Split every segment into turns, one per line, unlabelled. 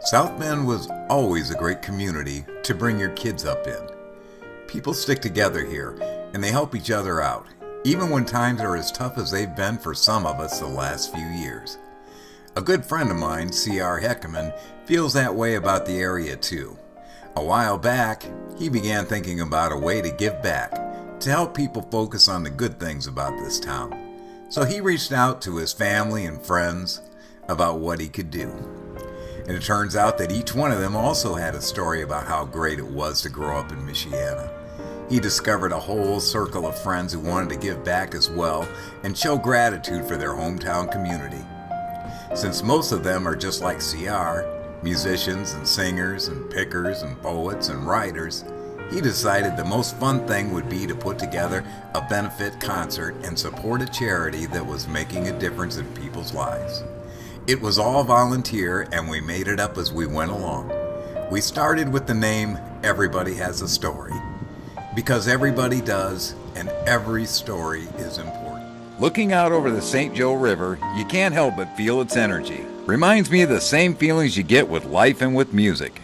South Bend was always a great community to bring your kids up in. People stick together here, and they help each other out, even when times are as tough as they've been for some of us the last few years. A good friend of mine, C.R. Heckaman, feels that way about the area too. A while back, he began thinking about a way to give back, to help people focus on the good things about this town. So he reached out to his family and friends about what he could do. And it turns out that each one of them also had a story about how great it was to grow up in Michiana. He discovered a whole circle of friends who wanted to give back as well and show gratitude for their hometown community. Since most of them are just like CR, musicians and singers and pickers and poets and writers, he decided the most fun thing would be to put together a benefit concert and support a charity that was making a difference in people's lives. It was all volunteer, and we made it up as we went along. We started with the name Everybody Has a Story, because everybody does, and every story is important.
Looking out over the St. Joe River, you can't help but feel its energy. Reminds me of the same feelings you get with life and with music.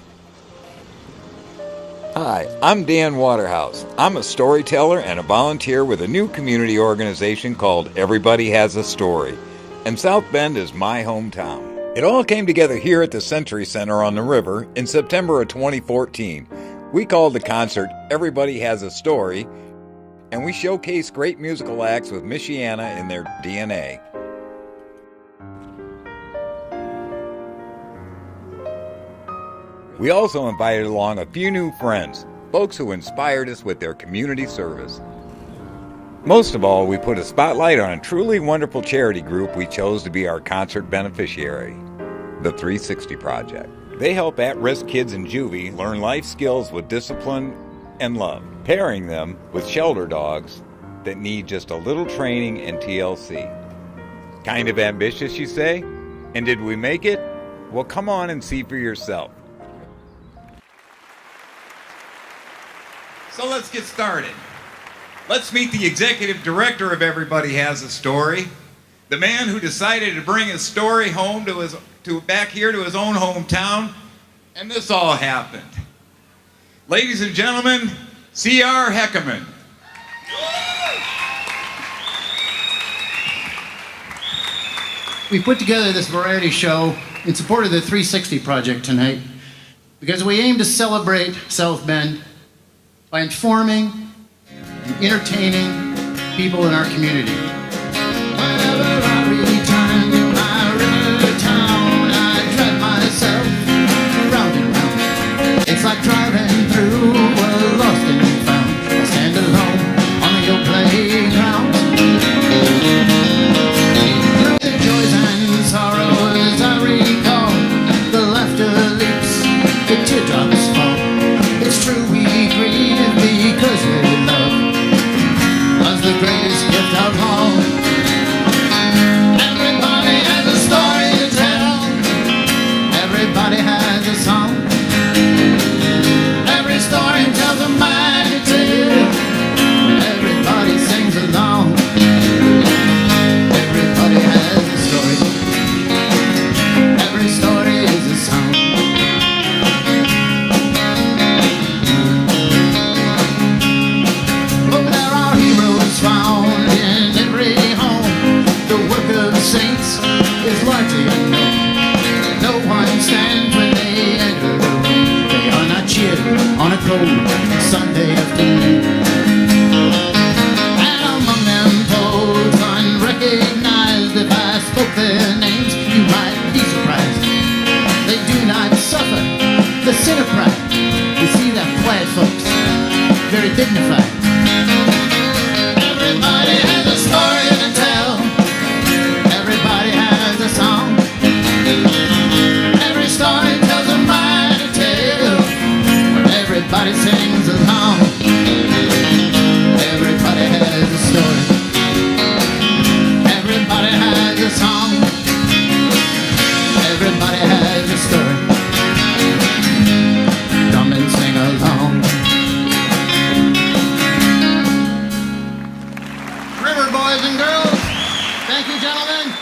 Hi, I'm Dan Waterhouse. I'm a storyteller and a volunteer with a new community organization called Everybody Has a Story. And South Bend is my hometown. It all came together here at the Century Center on the river in September of 2014. We called the concert Everybody Has a Story, and we showcased great musical acts with Michiana in their DNA. We also invited along a few new friends, folks who inspired us with their community service. Most of all, we put a spotlight on a truly wonderful charity group we chose to be our concert beneficiary, the 360 Project. They help at-risk kids in juvie learn life skills with discipline and love, pairing them with shelter dogs that need just a little training and TLC. Kind of ambitious, you say? And did we make it? Well, come on and see for yourself. So let's get started. Let's meet the executive director of Everybody Has a Story, the man who decided to bring his story home back here to his own hometown, and this all happened. Ladies and gentlemen, C.R. Heckaman.
We put together this variety show in support of the 360 Project tonight because we aim to celebrate South Bend by informing and entertaining people in our community. Whenever I return to my river town, I drive myself round and round. It's like driving through a lost and found. I stand alone on the old playground. Through the joys and sorrows I recall, the laughter leaps, the teardrops fall. It's true we grieve because we love was the greatest gift of all. Everybody has a story to tell. Everybody has a song. Every story tells a mighty tale. Everybody sings along. Everybody has a story. Every story is a song. Found in every home. The work of saints is largely unknown. No one stands when they enter a room. They are not cheered on a cold Sunday afternoon. And among them those unrecognized, if I spoke their names, you might be surprised. They do not suffer the sin of pride. You see them quiet folks, very dignified. Everybody has a story to tell. Everybody has a song. Every story tells a mighty tale. Everybody sings along. Everybody has a story. Everybody has a song. Everybody has a story. Come and sing along. Boys and girls, thank you, gentlemen.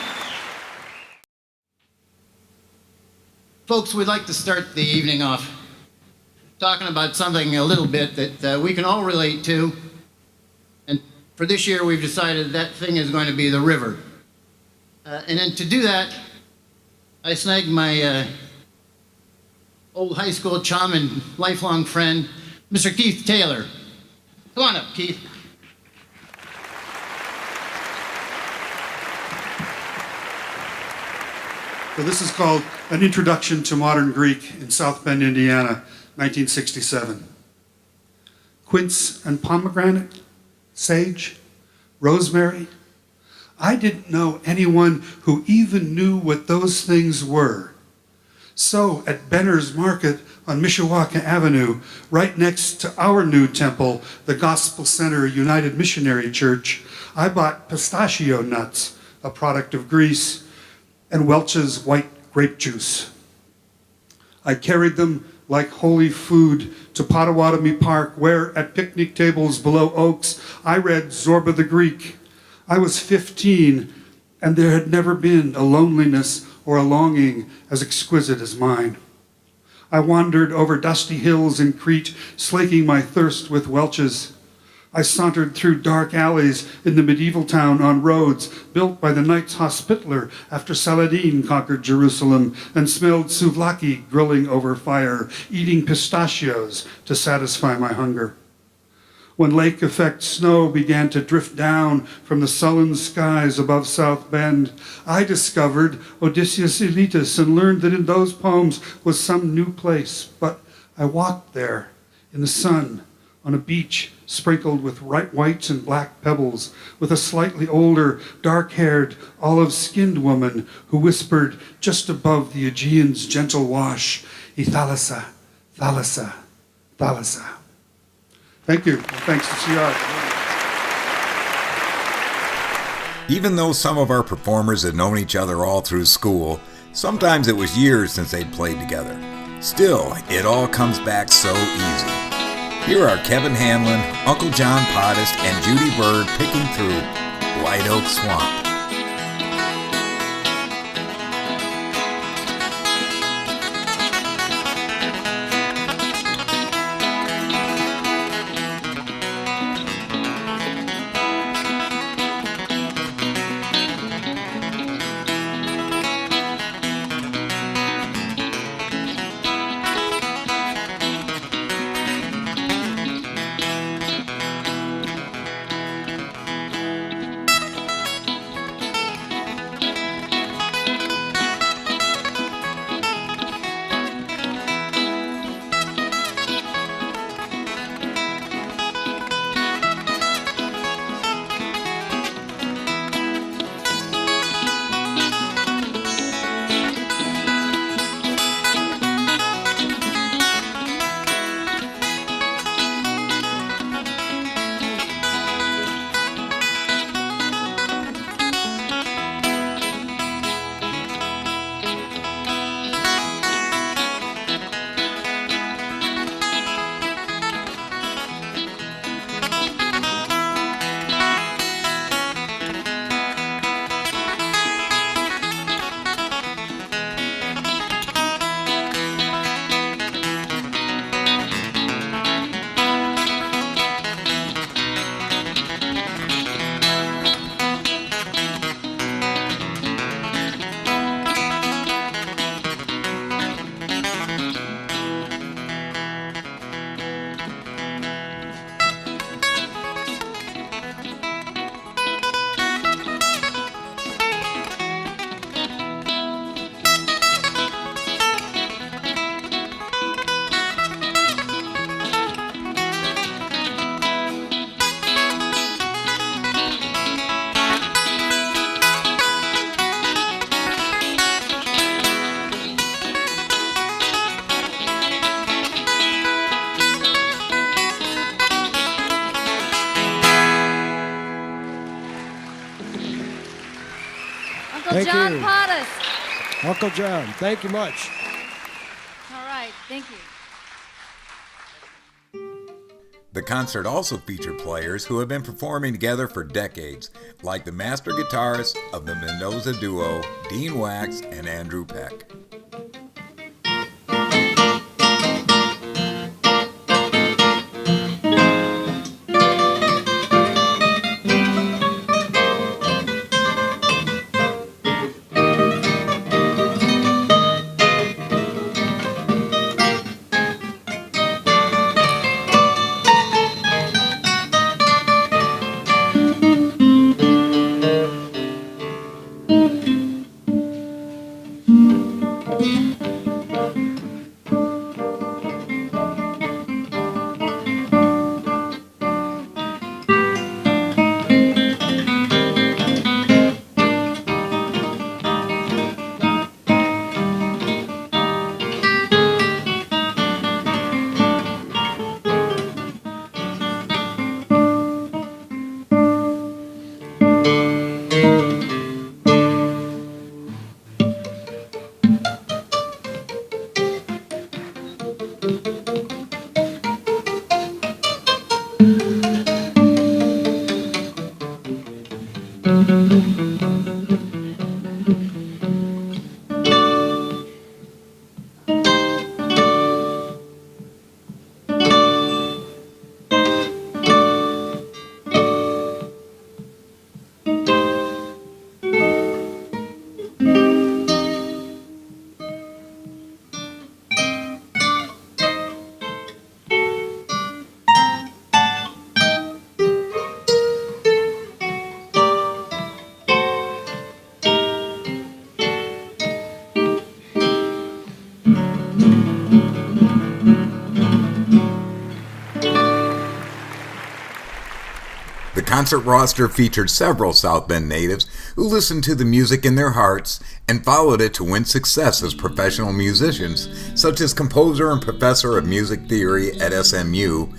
Folks, we'd like to start the evening off talking about something a little bit that we can all relate to. And for this year, we've decided that thing is going to be the river. And then to do that, I snagged my old high school chum and lifelong friend, Mr. Keith Taylor. Come on up, Keith.
So this is called An Introduction to Modern Greek in South Bend, Indiana, 1967. Quince and pomegranate, sage, rosemary. I didn't know anyone who even knew what those things were. So at Benner's Market on Mishawaka Avenue, right next to our new temple, the Gospel Center United Missionary Church, I bought pistachio nuts, a product of Greece, and Welch's white grape juice. I carried them like holy food to Potawatomi Park, where at picnic tables below oaks, I read Zorba the Greek. I was 15, and there had never been a loneliness or a longing as exquisite as mine. I wandered over dusty hills in Crete, slaking my thirst with Welch's. I sauntered through dark alleys in the medieval town on roads built by the Knights Hospitaller after Saladin conquered Jerusalem, and smelled souvlaki grilling over fire, eating pistachios to satisfy my hunger. When lake effect snow began to drift down from the sullen skies above South Bend, I discovered Odysseus Elytus and learned that in those poems was some new place. But I walked there in the sun on a beach sprinkled with white and black pebbles, with a slightly older, dark-haired, olive-skinned woman who whispered just above the Aegean's gentle wash, "Thalassa, Thalassa, Thalassa." Thank you. Thanks to CR.
Even though some of our performers had known each other all through school, sometimes it was years since they'd played together. Still, it all comes back so easy. Here are Kevin Hanlon, Uncle John Pottis, and Judy Bird picking through White Oak Swamp.
Uncle
Thank
John
you.
Pottis.
Uncle John, thank you much.
All right, thank you.
The concert also featured players who have been performing together for decades, like the master guitarists of the Mendoza duo, Dean Wax and Andrew Peck. concert roster featured several South Bend natives who listened to the music in their hearts and followed it to win success as professional musicians, such as composer and professor of music theory at SMU,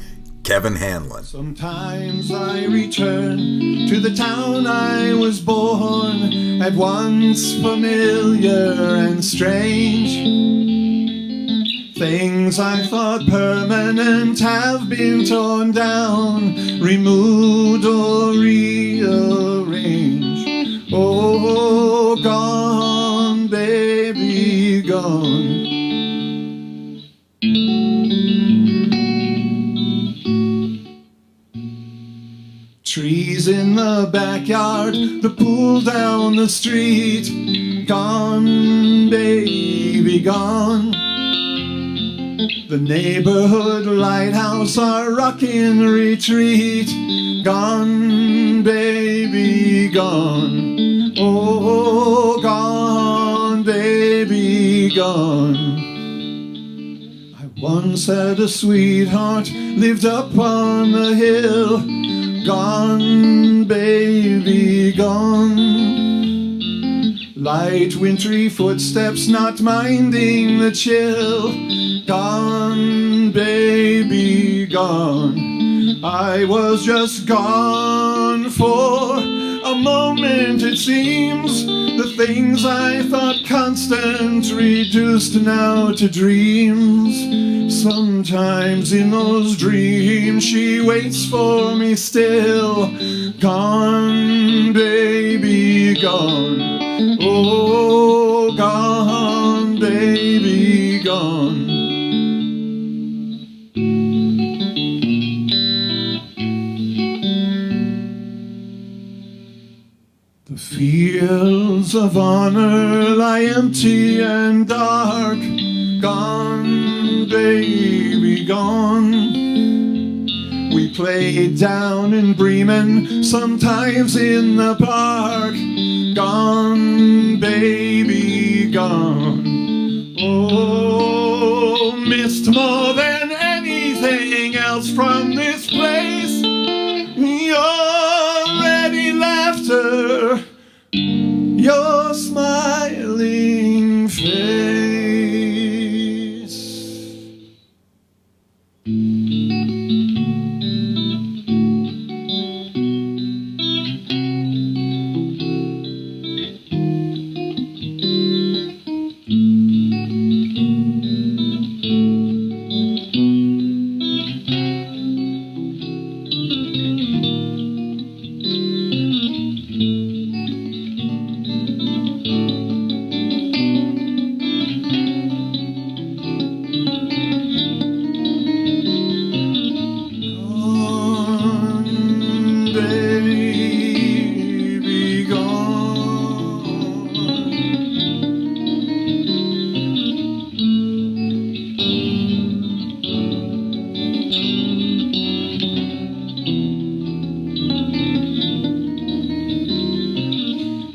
Kevin Hanlon.
Sometimes I return to the town I was born, at once familiar and strange. Things I thought permanent have been torn down, removed or rearranged. Oh, gone, baby, gone. Trees in the backyard, the pool down the street, gone, baby, gone. The neighborhood lighthouse, our rockin' retreat, gone, baby, gone. Oh, gone, baby, gone. I once had a sweetheart, lived up on the hill, gone, baby, gone. Light wintry footsteps, not minding the chill, gone, baby, gone. I was just gone for a moment, it seems. The things I thought constant reduced now to dreams. Sometimes in those dreams she waits for me still, gone, baby, gone. Oh, gone, baby, gone. The fields of honor lie empty and dark, gone, baby, gone. We played down in Bremen, sometimes in the park, gone, baby, gone. Oh, missed more than anything else from this place, your ready laughter, your smiling face.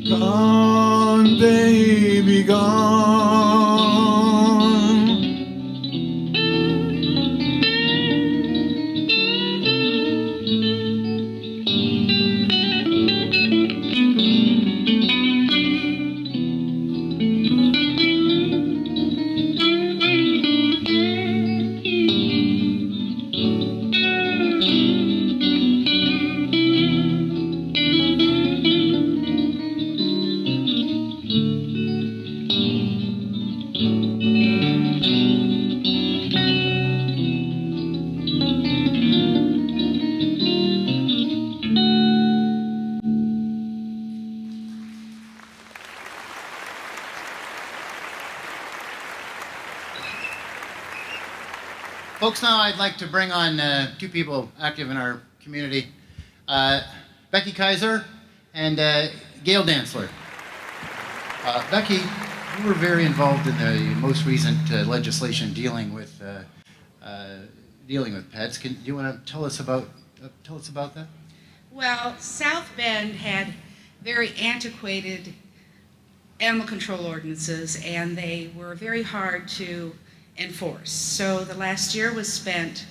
Gone, baby, gone.
Folks, now I'd like to bring on two people active in our community, Becky Kaiser and Gail Dantzler. Becky, you were very involved in the most recent legislation dealing with pets. Do you want to tell us about that?
Well, South Bend had very antiquated animal control ordinances, and they were very hard to enforce. So the last year was spent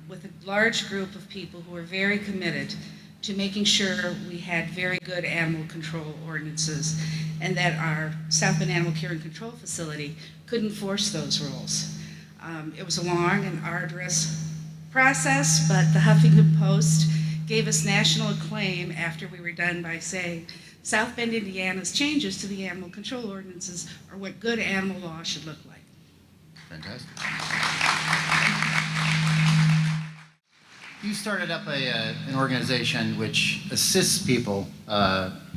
with a large group of people who were very committed to making sure we had very good animal control ordinances and that our South Bend Animal Care and Control Facility could enforce those rules. It was a long and arduous process, but the Huffington Post gave us national acclaim after we were done by saying South Bend, Indiana's changes to the animal control ordinances are what good animal law should look like.
Fantastic. You started up an organization which assists people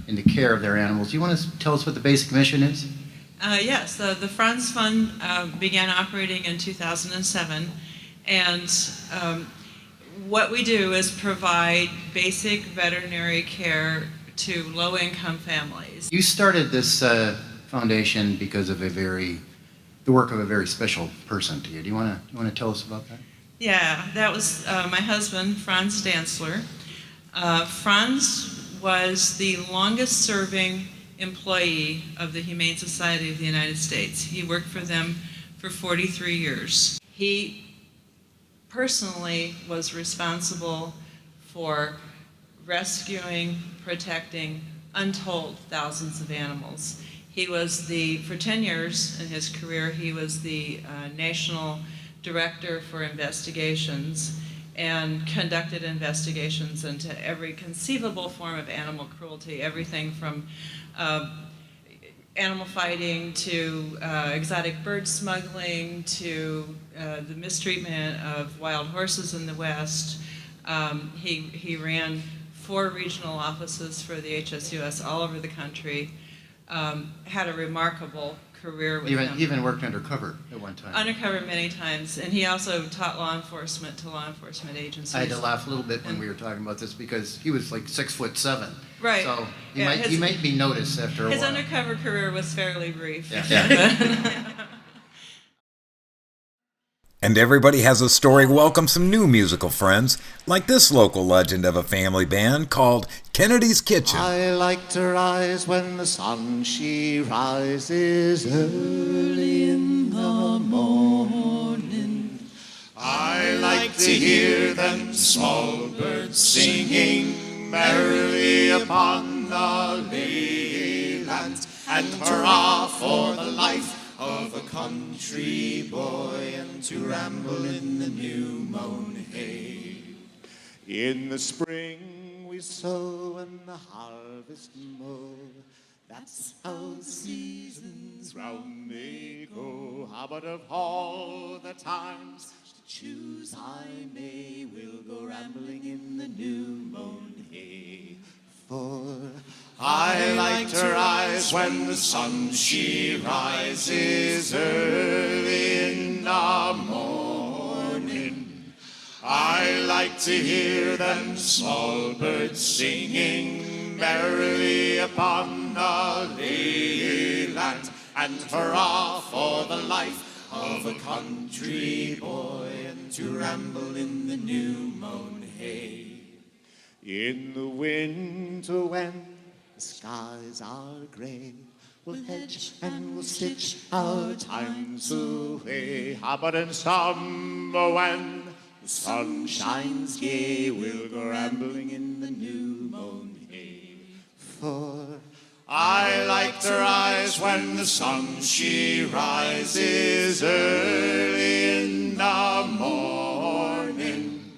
in the care of their animals. Do you want to tell us what the basic mission is?
Yes, the Franz Fund began operating in 2007, and what we do is provide basic veterinary care to low-income families.
You started this foundation because of the work of a very special person to you. Do you want to tell us about that?
Yeah, that was my husband, Franz Dantzler. Franz was the longest-serving employee of the Humane Society of the United States. He worked for them for 43 years. He personally was responsible for rescuing, protecting untold thousands of animals. He was for 10 years in his career, he was the National Director for Investigations and conducted investigations into every conceivable form of animal cruelty, everything from animal fighting to exotic bird smuggling to the mistreatment of wild horses in the West. He ran 4 regional offices for the HSUS all over the country, had a remarkable career with him.
Even worked undercover at one time.
Undercover many times, and he also taught law enforcement to law enforcement agencies.
I had to laugh a little bit when we were talking about this because he was like 6'7".
Right.
So he might be noticed after a while.
His undercover career was fairly brief.
Yeah.
And everybody has a story. Welcome some new musical friends, like this local legend of a family band called Kennedy's Kitchen.
I like to rise when the sun she rises early in the morning. I like to hear them small birds singing merrily upon the leyland, and hurrah for the life of a country boy, and to ramble in the new mown hay. In the spring we sow and the harvest mow. That's how the seasons round they go. How but of all the times to choose I may, we'll go rambling in the new mown hay. For I like to rise when the sun she rises early in the morning. I like to hear them small birds singing merrily upon the leyland, and hurrah for the life of a country boy, and to ramble in the new mown hay. In the winter when the skies are grey, we'll hedge and we'll stitch our times away. How about in summer when the sun shines gay, we'll go rambling in the new mown hay. For I like to rise when the sun she rises early in the morning.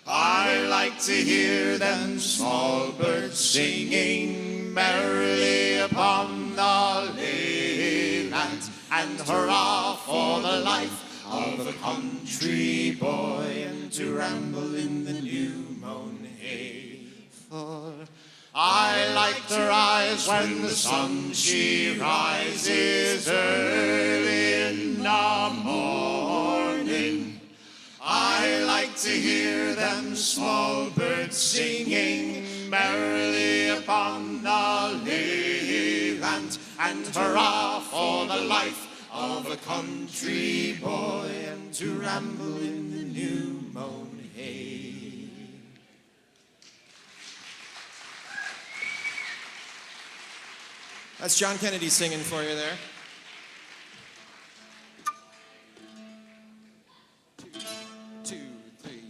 I like to hear them small birds singing merrily upon the leyland, and hurrah for the life of a country boy, and to ramble in the new mown hay. For I like to rise when the sun she rises early in the morning. I like to hear them small birds singing merrily upon the leyland, and hurrah for the life of a country boy, and to ramble in the new mown hay.
That's John Kennedy singing for you there. Two, three.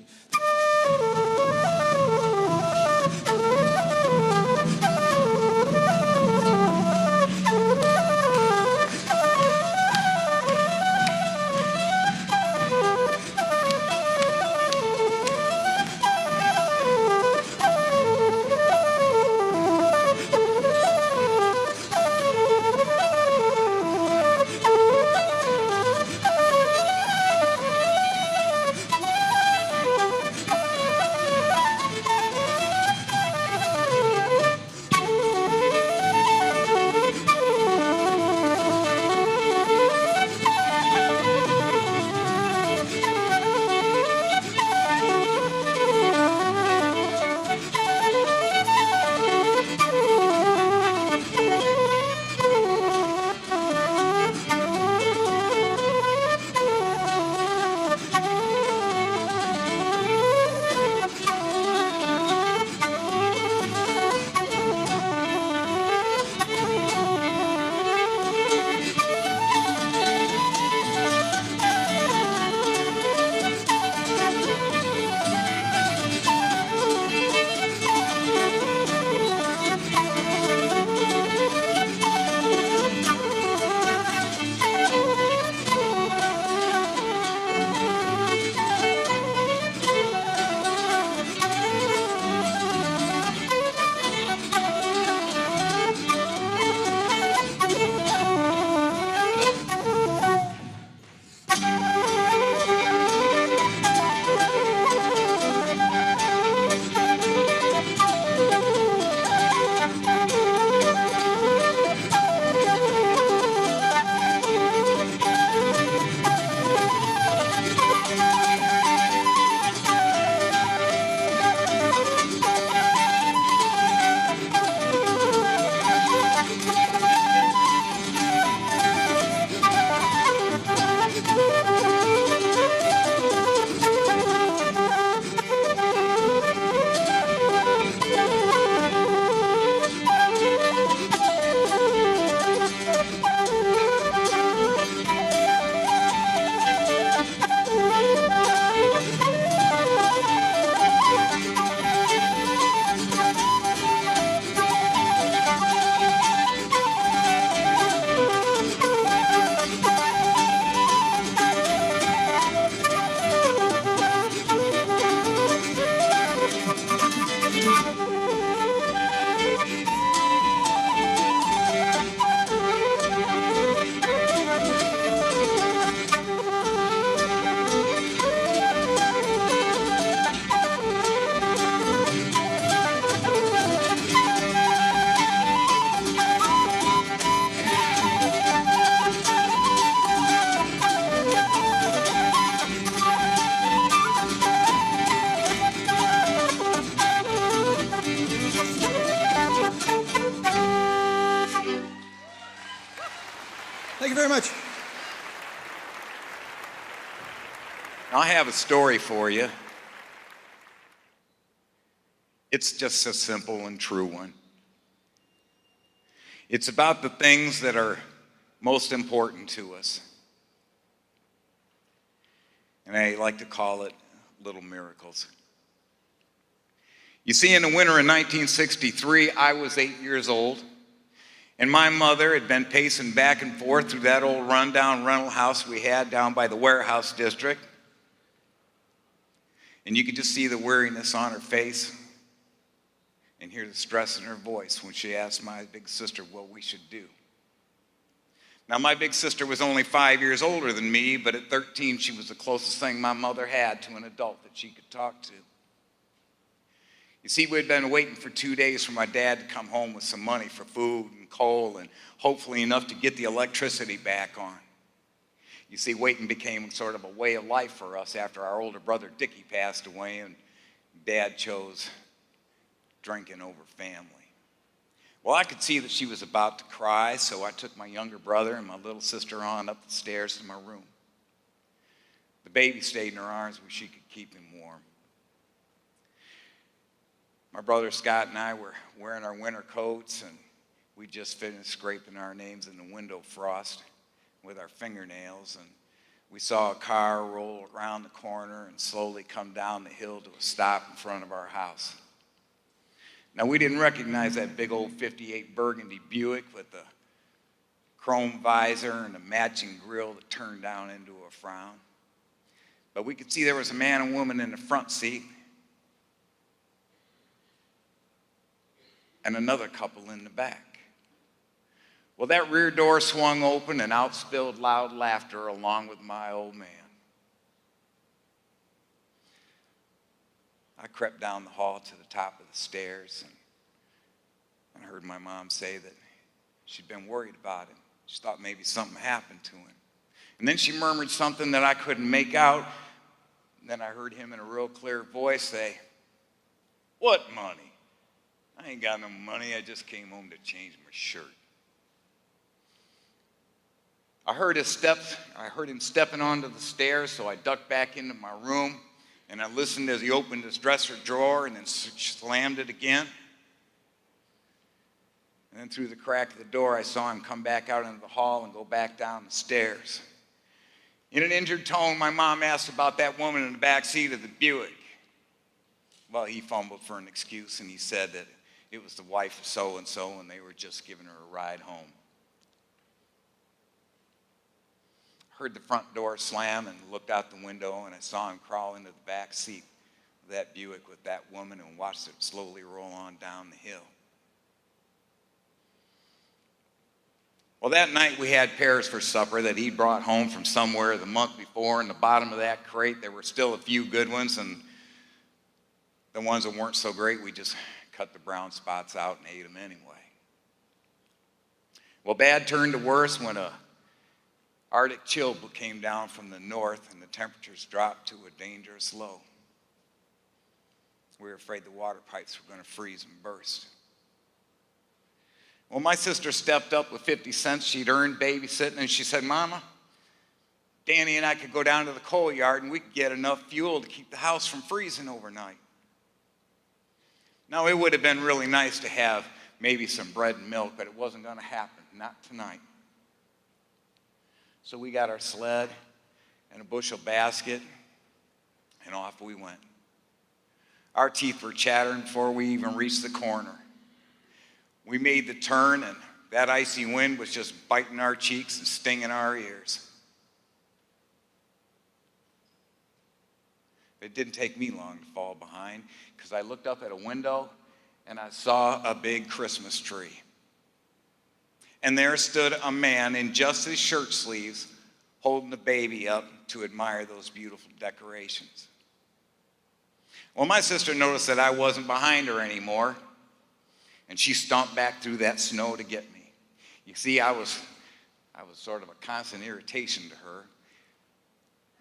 I have a story for you. It's just a simple and true one. It's about the things that are most important to us. And I like to call it little miracles. You see, in the winter of 1963, I was 8 years old, and my mother had been pacing back and forth through that old rundown rental house we had down by the warehouse district. And you could just see the weariness on her face and hear the stress in her voice when she asked my big sister what we should do. Now, my big sister was only 5 years older than me, but at 13, she was the closest thing my mother had to an adult that she could talk to. You see, we'd been waiting for 2 days for my dad to come home with some money for food and coal and hopefully enough to get the electricity back on. You see, waiting became sort of a way of life for us after our older brother Dickie passed away and Dad chose drinking over family. Well, I could see that she was about to cry, so I took my younger brother and my little sister on up the stairs to my room. The baby stayed in her arms where she could keep him warm. My brother Scott and I were wearing our winter coats, and we just finished scraping our names in the window frost with our fingernails, and we saw a car roll around the corner and slowly come down the hill to a stop in front of our house. Now, we didn't recognize that big old 58 Burgundy Buick with the chrome visor and a matching grill that turned down into a frown. But we could see there was a man and woman in the front seat and another couple in the back. Well, that rear door swung open and out spilled loud laughter along with my old man. I crept down the hall to the top of the stairs and I heard my mom say that she'd been worried about him. She thought maybe something happened to him. And then she murmured something that I couldn't make out. And then I heard him in a real clear voice say, "What money? I ain't got no money. I just came home to change my shirt." I heard him stepping onto the stairs, so I ducked back into my room. And I listened as he opened his dresser drawer and then slammed it again. And then through the crack of the door, I saw him come back out into the hall and go back down the stairs. In an injured tone, my mom asked about that woman in the back seat of the Buick. Well, he fumbled for an excuse, and he said that it was the wife of so-and-so, and they were just giving her a ride home. Heard the front door slam and looked out the window, and I saw him crawl into the back seat of that Buick with that woman and watched it slowly roll on down the hill. Well, that night we had pears for supper that he'd brought home from somewhere the month before. In the bottom of that crate, there were still a few good ones, and the ones that weren't so great, we just cut the brown spots out and ate them anyway. Well, bad turned to worse when a Arctic chill came down from the north and the temperatures dropped to a dangerous low. We were afraid the water pipes were going to freeze and burst. Well, my sister stepped up with 50 cents she'd earned babysitting, and she said, "Mama, Danny and I could go down to the coal yard and we could get enough fuel to keep the house from freezing overnight." Now, it would have been really nice to have maybe some bread and milk, but it wasn't going to happen, not tonight. So we got our sled and a bushel basket, and off we went. Our teeth were chattering before we even reached the corner. We made the turn, and that icy wind was just biting our cheeks and stinging our ears. It didn't take me long to fall behind, because I looked up at a window, and I saw a big Christmas tree. And there stood a man in just his shirt sleeves holding the baby up to admire those beautiful decorations. Well, my sister noticed that I wasn't behind her anymore, and she stomped back through that snow to get me. You see, I was sort of a constant irritation to her.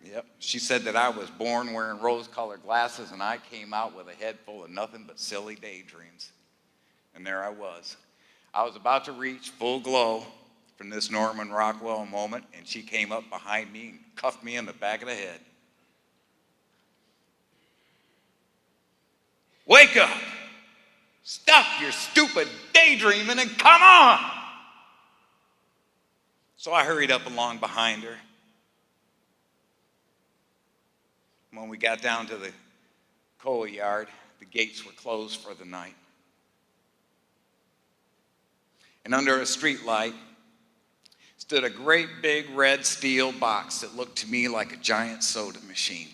Yep, she said that I was born wearing rose-colored glasses, and I came out with a head full of nothing but silly daydreams. And there I was. I was about to reach full glow from this Norman Rockwell moment, and she came up behind me and cuffed me in the back of the head. Wake up. Stop your stupid daydreaming and come on. So I hurried up along behind her. When we got down to the coal yard, the gates were closed for the night. And under a street light stood a great big red steel box that looked to me like a giant soda machine.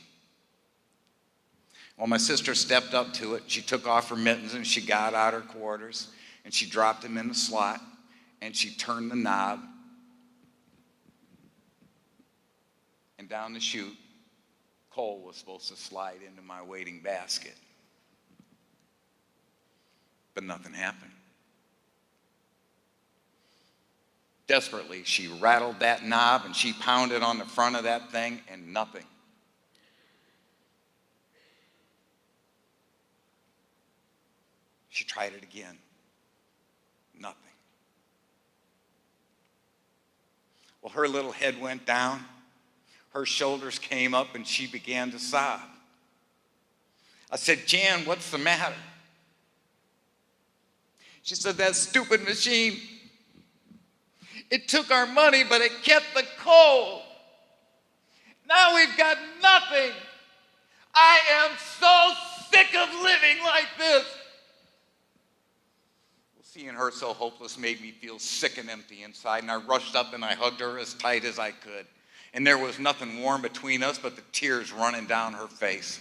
Well, my sister stepped up to it. She took off her mittens and she got out her quarters and she dropped them in the slot and she turned the knob, and down the chute, coal was supposed to slide into my waiting basket. But nothing happened. Desperately, she rattled that knob and she pounded on the front of that thing and nothing. She tried it again. Nothing. Well, her little head went down. Her shoulders came up and she began to sob. I said, Jan, what's the matter? She said, that stupid machine. It took our money, but it kept the coal. Now we've got nothing. I am so sick of living like this. Well, seeing her so hopeless made me feel sick and empty inside, and I rushed up and I hugged her as tight as I could. And there was nothing warm between us but the tears running down her face.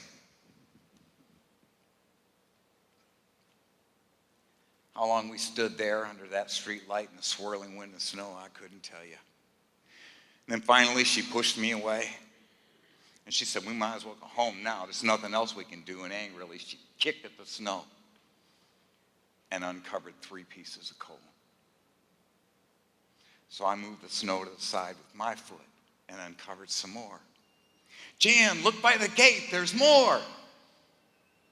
How long we stood there under that street light in the swirling wind and snow, I couldn't tell you. And then finally she pushed me away. And she said, we might as well go home now. There's nothing else we can do. And angrily, she kicked at the snow and uncovered 3 pieces of coal. So I moved the snow to the side with my foot and uncovered some more. Jan, look by the gate, there's more.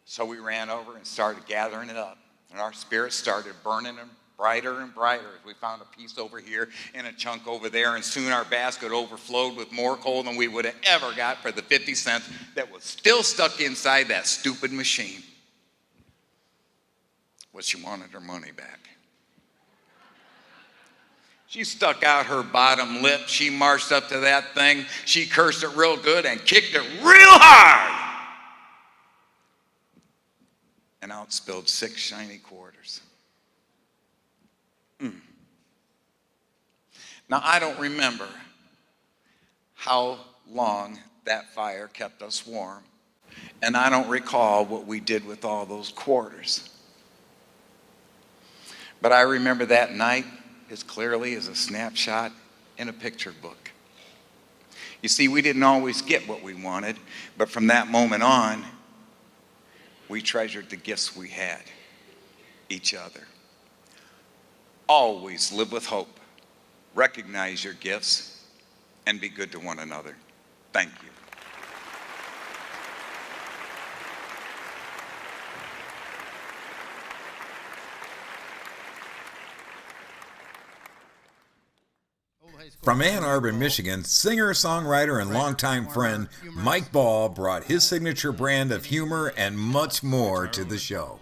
So we ran over and started gathering it up. And our spirits started burning and brighter as we found a piece over here and a chunk over there. And soon our basket overflowed with more coal than we would have ever got for the 50 cents that was still stuck inside that stupid machine. But she wanted her money back. She stuck out her bottom lip. She marched up to that thing. She cursed it real good and kicked it real hard. And out spilled 6 shiny quarters. Now, I don't remember how long that fire kept us warm. And I don't recall what we did with all those quarters. But I remember that night as clearly as a snapshot in a picture book. You see, we didn't always get what we wanted, but from that moment on, we treasured the gifts we had, each other. Always live with hope, recognize your gifts, and be good to one another. Thank you.
From Ann Arbor, Michigan, singer-songwriter and longtime friend Mike Ball brought his signature brand of humor and much more to the show.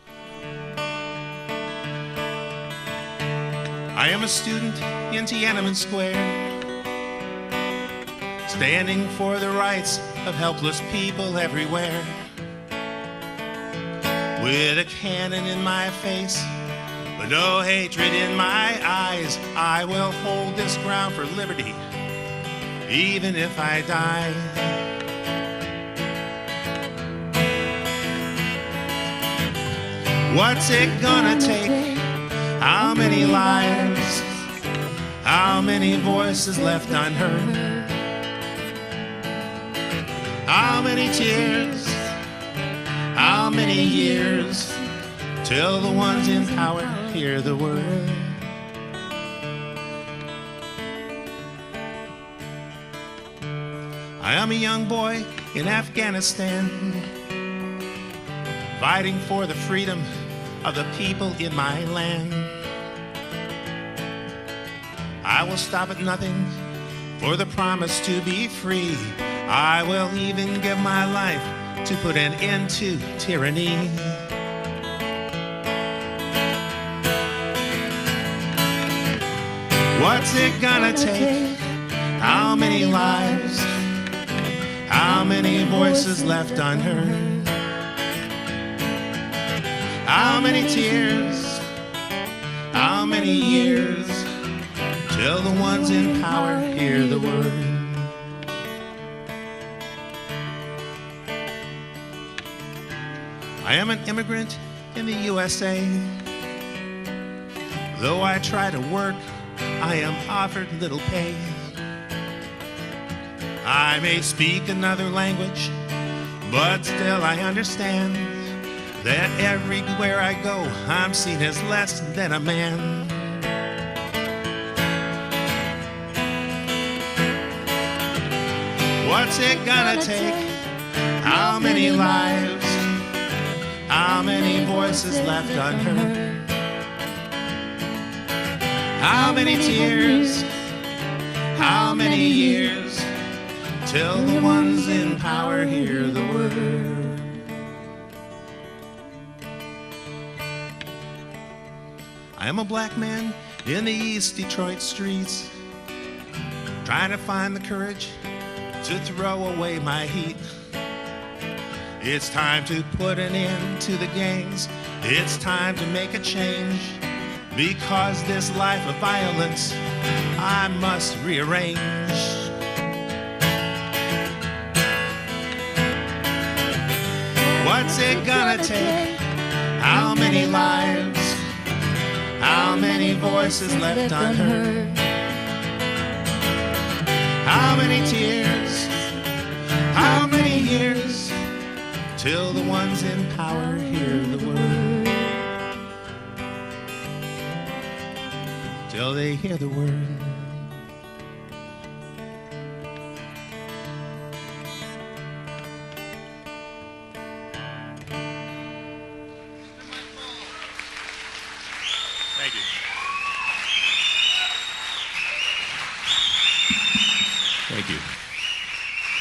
I am a student in Tiananmen Square, standing for the rights of helpless people everywhere. With a cannon in my face, but no hatred in my eyes, I will hold this ground for liberty, even if I die. What's it gonna take? How many lives? How many voices left unheard? How many tears? How many years? Till the ones in power hear the word. I am a young boy in Afghanistan, fighting for the freedom of the people in my land. I will stop at nothing for the promise to be free. I will even give my life to put an end to tyranny. What's it gonna take? How many lives? How many voices left unheard? How many tears? How many years? Till the ones in power hear the word. I am an immigrant in the USA. Though I try to work, I am offered little pay. I may speak another language, but still I understand that everywhere I go, I'm seen as less than a man. What's it gonna take? How many lives? How many voices left unheard? How many tears? How many years? Till the ones in power hear the word. I am a black man in the East Detroit streets, trying to find the courage to throw away my heat. It's time to put an end to the gangs. It's time to make a change, because this life of violence I must rearrange. What's it gonna take? How many lives? How many voices left unheard? How many tears? How many years? Till the ones in power hear the word. Till they hear the word. Thank you. Thank you.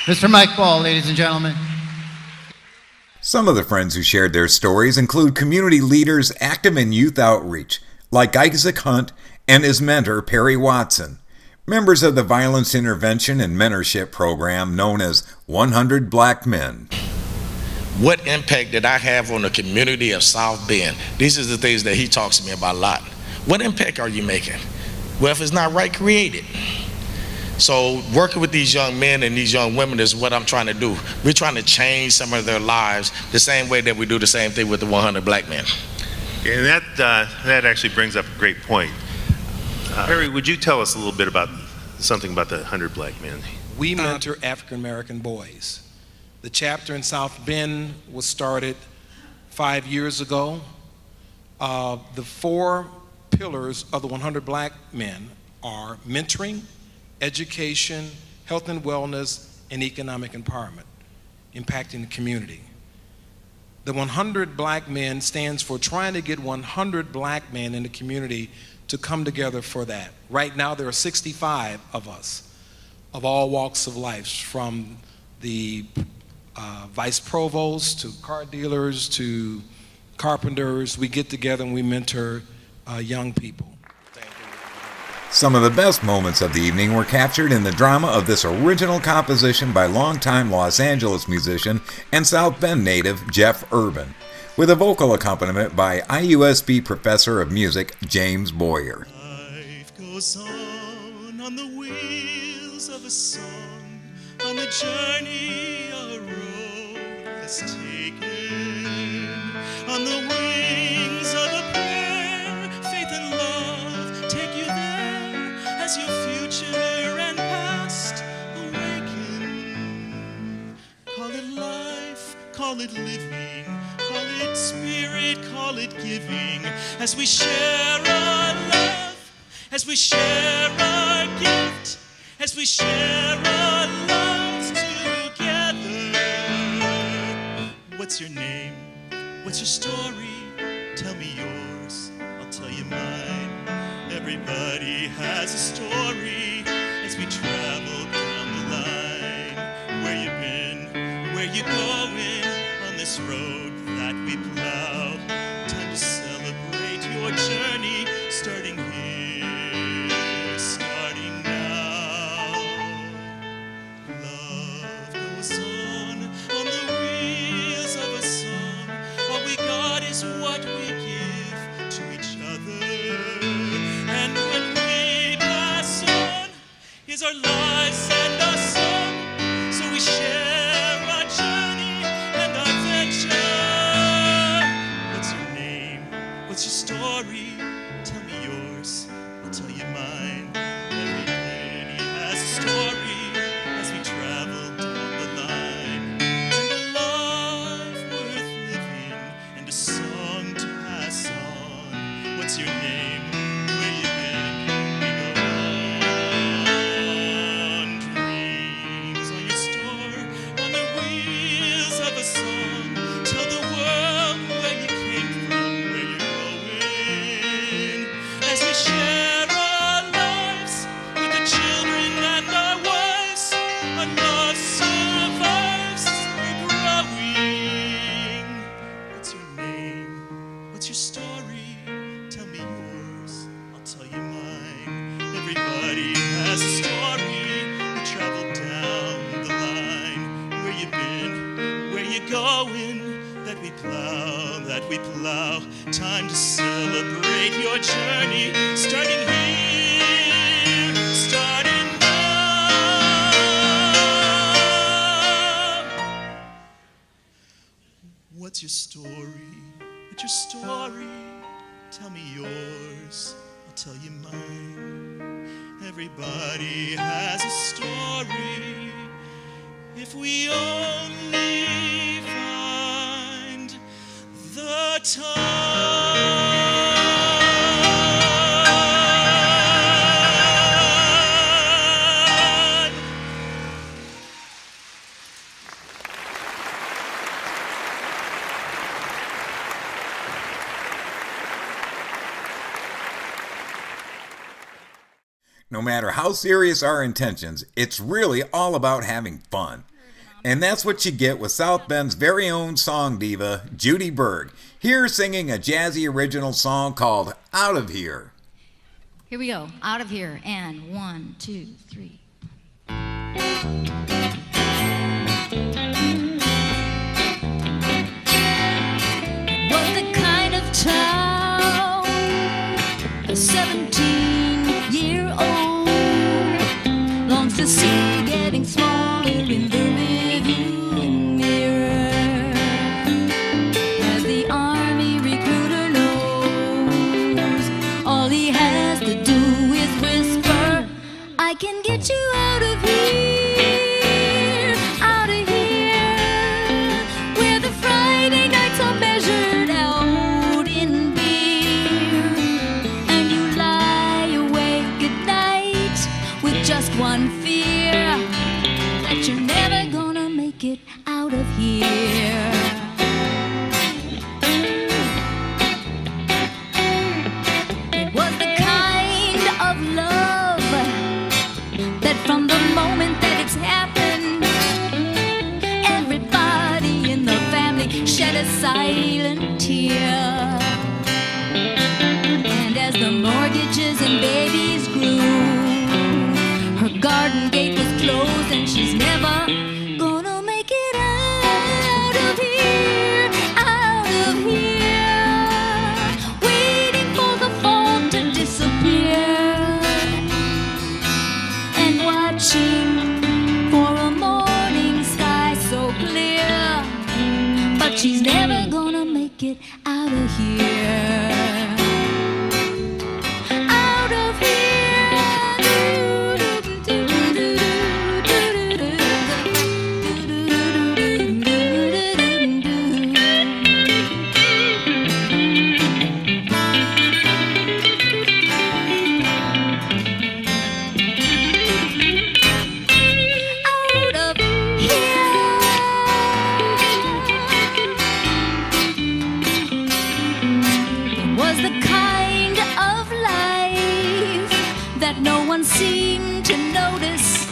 Mr. Mike Ball, ladies and gentlemen.
Some of the friends who shared their stories include community leaders active in youth outreach, like Isaac Hunt and his mentor, Perry Watson, members of the Violence Intervention and Mentorship Program known as 100 Black Men.
What impact did I have on the community of South Bend? These are the things that he talks to me about a lot. What impact are you making? Well, if it's not right, create it. So working with these young men and these young women is what I'm trying to do. We're trying to change some of their lives the same way that we do the same thing with the 100 Black Men.
And that actually brings up a great point. Harry, would you tell us a little bit about something about the 100 Black Men?
We mentor African American boys. The chapter in South Bend was started 5 years ago. The 4 pillars of the 100 Black Men are mentoring, education, health and wellness, and economic empowerment, impacting the community. The 100 Black Men stands for trying to get 100 Black men in the community to come together for that. Right now there are 65 of us, of all walks of life, from the vice provosts to car dealers to carpenters. We get together and we mentor young people.
Some of the best moments of the evening were captured in the drama of this original composition by longtime Los Angeles musician and South Bend native Jeff Urban, with a vocal accompaniment by IUSB professor of music James Boyer.
Life goes on the wheels of a song, on the journey a road has taken, on the wings of a prayer, faith and love take you there as your future and past awaken. Call it life, call it living, call it spirit, call it giving, as we share our love, as we share our gift, as we share our lives together. What's your name? What's your story? Tell me yours, I'll tell you mine. Everybody has a story as we travel down the line. Where you been? Where you going on this road that we plow? Time to celebrate your journey, starting here.
some of us are growing. What's your name? What's your story? Tell me yours, I'll tell you mine. Everybody has a story. We travel down the line. Where you been? Where you going? That we plow, that we plow. Time to celebrate your journey. Starting here, starting now. What's your story? What's your story? Tell me yours, I'll tell you mine. Everybody has a story. If we only find the time.
No matter how serious our intentions, it's really all about having fun. And that's what you get with South Bend's very own song diva, Judy Berg, here singing a jazzy original song called Out of Here.
Here we go. Out of here. And 1, 2, 3.
Was the kind of town a 17-year-old longs to see getting smaller in the rearview mirror, as the army recruiter knows all he has to do is whisper, I can get you out of here, out of here, where the Friday nights are measured out in beer, and you lie awake at night with just one fear, that you're never gonna make it out of here. It was the kind of love that from the moment that it's happened, everybody in the family shed a silent tear. And as the mortgages and babies grew, her garden gate was closed and she's never gonna make it out of here, out of here, waiting for the fall to disappear and watching for a morning sky so clear, but she's never gonna make it out of here. Out of was the kind of life that no one seemed to notice,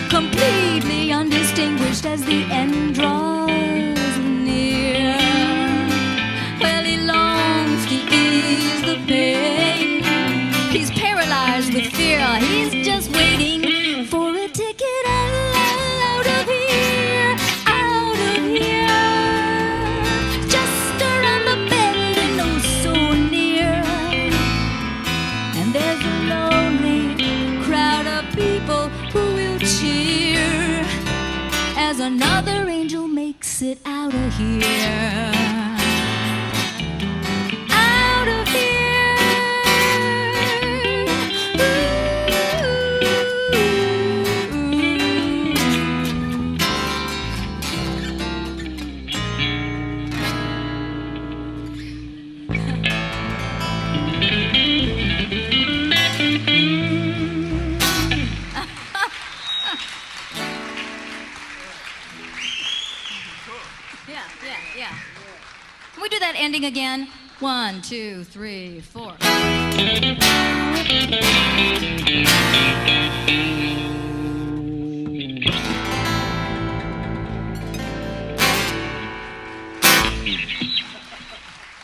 completely undistinguished as the end draws near. Well, he longs to ease the pain. He's paralyzed with fear. He's just waiting for a ticket out of here, out of here, just around the bend and oh so near. And there's a lonely crowd of people who will cheer as another angel makes it out of here. Out of here. Yeah. Can we do that ending again? 1, 2, 3, 4.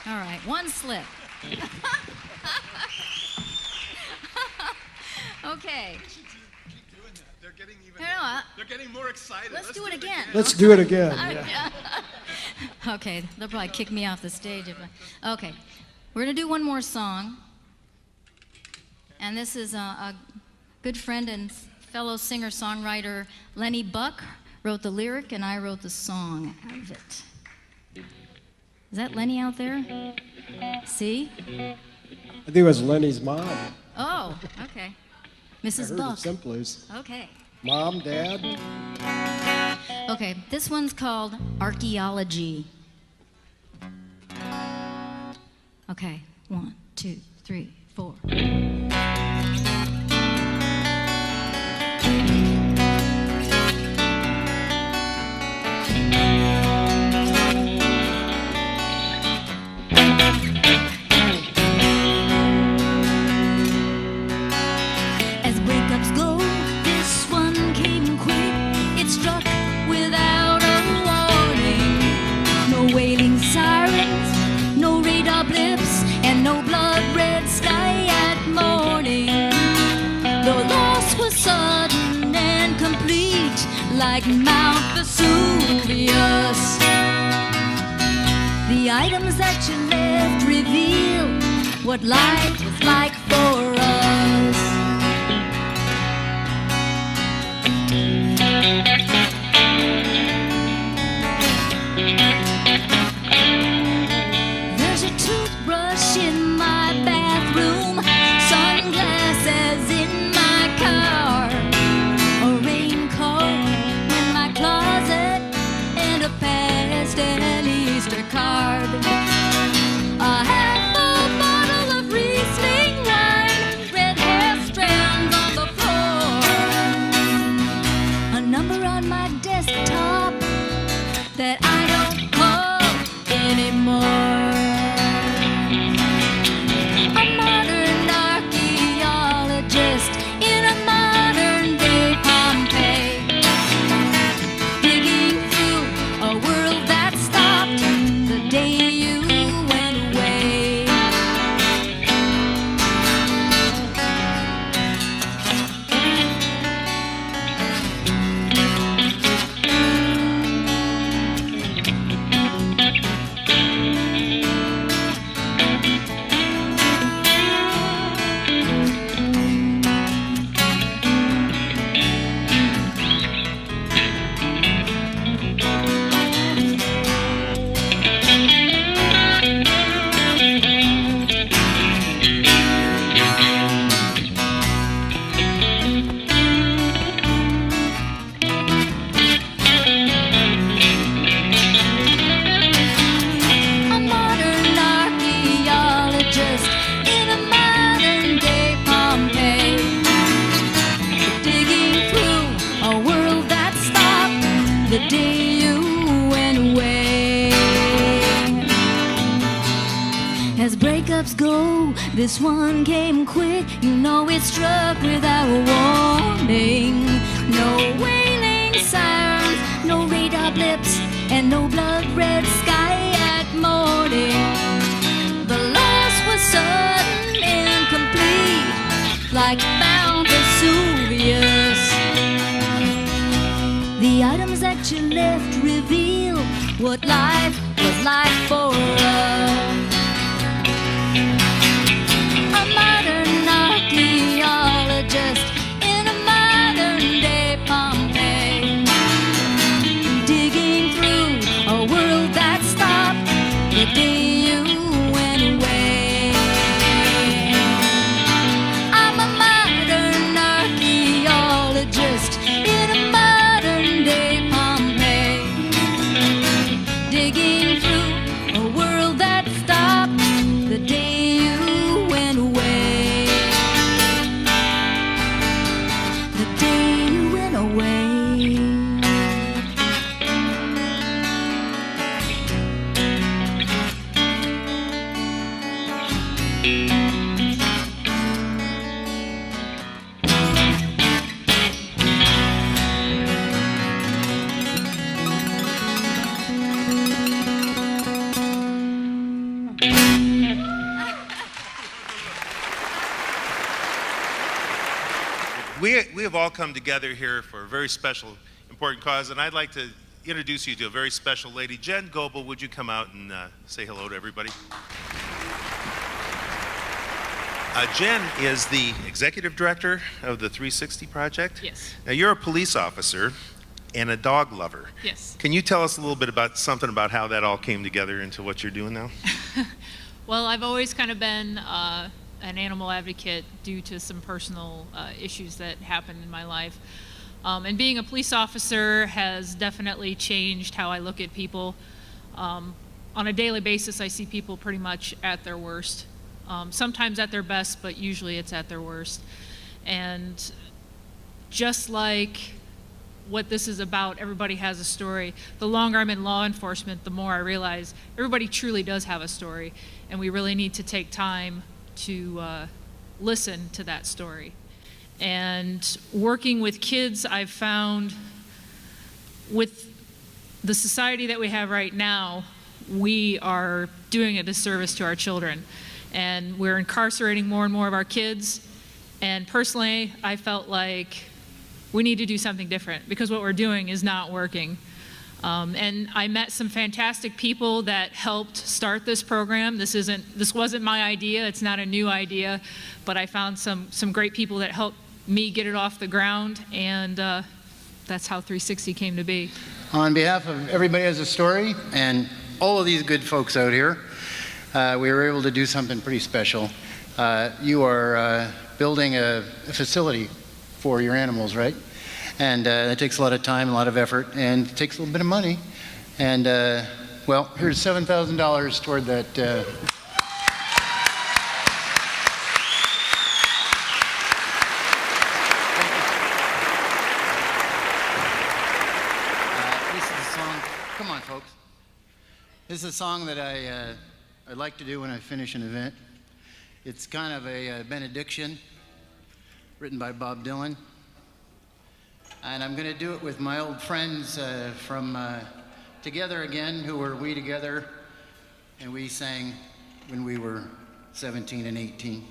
All right, one slip. Okay.
They're getting more excited.
Let's do it again.
Let's do it again. Yeah.
Okay, they'll probably kick me off the stage if I... Okay, we're going to do one more song. And this is a good friend and fellow singer-songwriter, Lenny Buck, wrote the lyric, and I wrote the song out of it. Is that Lenny out there? See?
I think it was Lenny's mom.
Oh, okay. Mrs.
I heard
Buck.
it someplace.
Okay.
Mom, Dad.
Okay, this one's called Archaeology. Okay, 1, 2, 3, 4.
As breakups go, this one came quick. It struck without a warning. No wailing sirens, no radar blips, and no blood-red sky at morning. The loss was sudden and complete, like Mount Vesuvius. The items that you left reveal what life was like for us. There's a toothbrush in my bathroom, sunglasses in my car, a raincoat in my closet, and a past and Easter card. A half a bottle of Riesling wine, red hair strands on the floor, a number on my desktop that I don't call anymore. A modern archaeologist in a modern day Pompeii, digging through a world that stopped the day you went away. A modern archaeologist in a modern day Pompeii, digging through a world that stopped the day you went away. As breakups go, this one came quick. You know it struck without a warning. No wailing sirens, no radar blips, and no blood-red sky at morning. The loss was sudden and complete, like Mount Vesuvius. The items that you left reveal what life was like for us. A modern archaeologist in a modern day Pompeii, digging through a world that stopped the day you went away. I'm a modern archaeologist in a modern day Pompeii, digging through a world that stopped the day you went away.
have all come together here for a very special, important cause, and I'd like to introduce you to a very special lady. Jen Goebel, would you come out and say hello to everybody? Jen is the executive director of the 360 Project.
Yes.
Now, you're a police officer and a dog lover.
Yes.
Can you tell us a little bit about something about how that all came together into what you're doing now?
Well, I've always kind of been an animal advocate due to some personal issues that happened in my life. And being a police officer has definitely changed how I look at people. On a daily basis, I see people pretty much at their worst. Sometimes at their best, but usually it's at their worst. And just like what this is about, everybody has a story. The longer I'm in law enforcement, the more I realize everybody truly does have a story, and we really need to take time to listen to that story. And working with kids, I've found with the society that we have right now, we are doing a disservice to our children. And we're incarcerating more and more of our kids. And personally, I felt like we need to do something different because what we're doing is not working. And I met some fantastic people that helped start this program. This wasn't my idea. It's not a new idea, but I found some great people that helped me get it off the ground, and that's how 360 came to be.
On behalf of Everybody Has a Story and all of these good folks out here, we were able to do something pretty special. You are building a facility for your animals, right? And it takes a lot of time, a lot of effort, and it takes a little bit of money. And, well, here's $7,000 toward that. This is a song, come on, folks. This is a song that I like to do when I finish an event. It's kind of a benediction written by Bob Dylan. And I'm going to do it with my old friends from Together Again, who were We Together, and we sang when we were 17 and 18.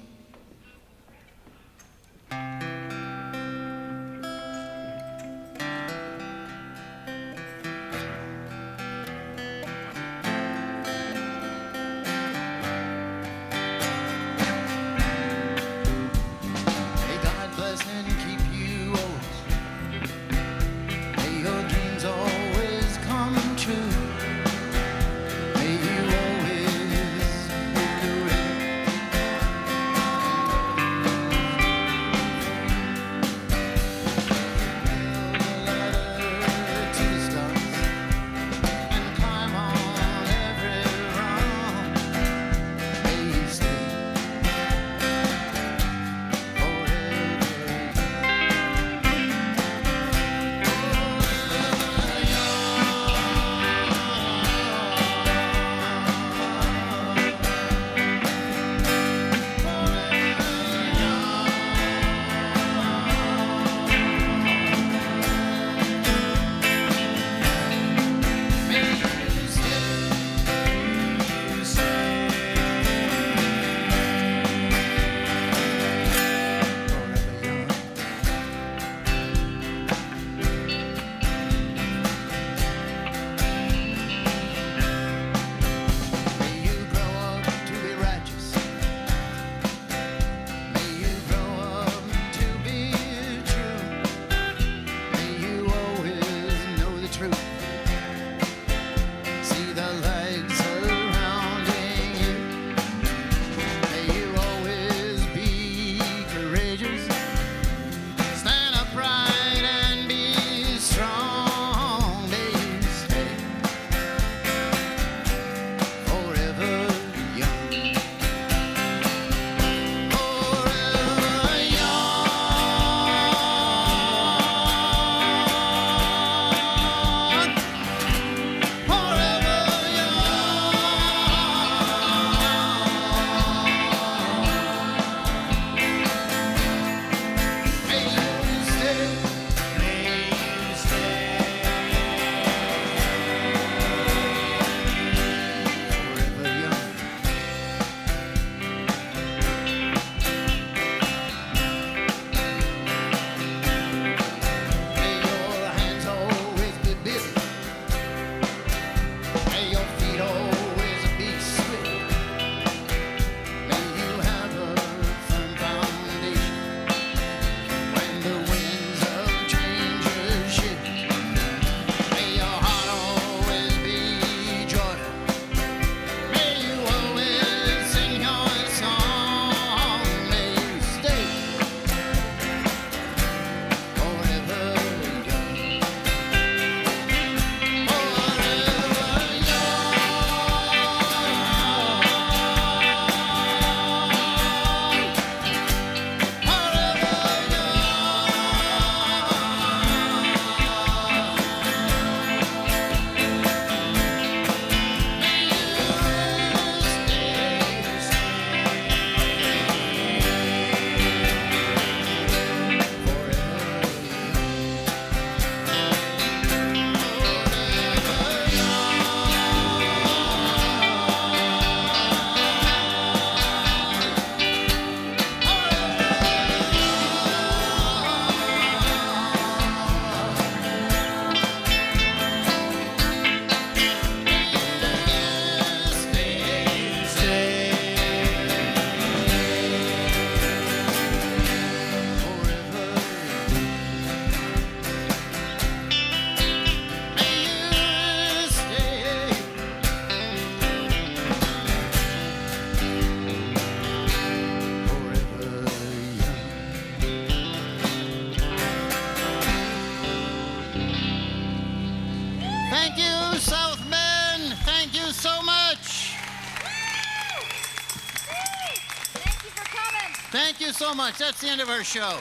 so much. That's the end of our show.